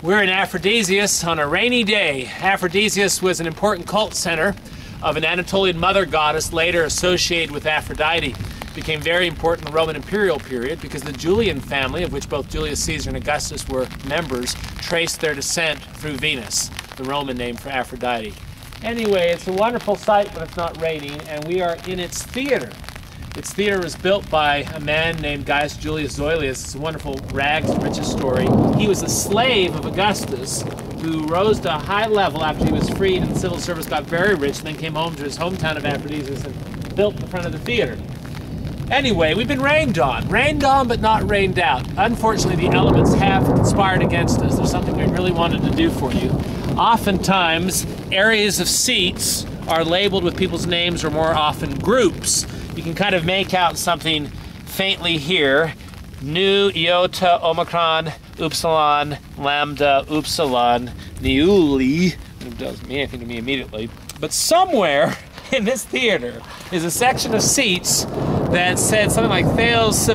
We're in Aphrodisias on a rainy day. Aphrodisias was an important cult center of an Anatolian mother goddess later associated with Aphrodite. It became very important in the Roman imperial period because the Julian family, of which both Julius Caesar and Augustus were members, traced their descent through Venus, the Roman name for Aphrodite. Anyway, it's a wonderful sight when it's not raining, and we are in its theater. Its theater was built by a man named Gaius Julius Zoilius. It's a wonderful rags to riches story. He was a slave of Augustus who rose to a high level after he was freed and the civil service, got very rich, and then came home to his hometown of Aphrodisias and built the front of the theater. Anyway, we've been rained on but not rained out. Unfortunately, the elements have conspired against us. There's something we really wanted to do for you. Oftentimes, areas of seats are labeled with people's names or more often groups. You can kind of make out something faintly here. Nu, iota, omicron, upsilon, lambda, upsilon, Neuli. It doesn't mean anything to me immediately. But somewhere in this theater is a section of seats that said something like Theobasoi,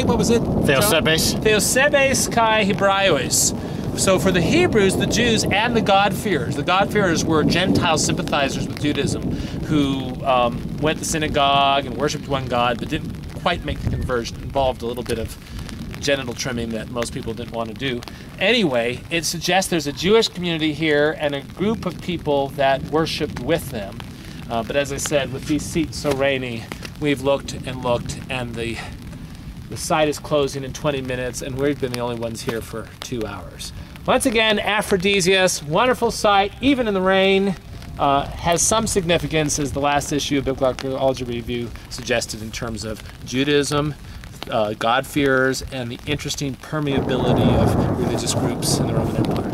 what was it? Theosebes. Theosebes kai Hebraeus. So for the Hebrews, the Jews, and the God-fearers were Gentile sympathizers with Judaism who went to synagogue and worshipped one God but didn't quite make the conversion. It involved a little bit of genital trimming that most people didn't want to do. Anyway, it suggests there's a Jewish community here and a group of people that worshipped with them. But as I said, with these seats so rainy, we've looked, and the site is closing in 20 minutes, and we've been the only ones here for 2 hours. Once again, Aphrodisias, wonderful site, even in the rain, has some significance as the last issue of Biblical Archaeology Review suggested in terms of Judaism, God-fearers, and the interesting permeability of religious groups in the Roman Empire.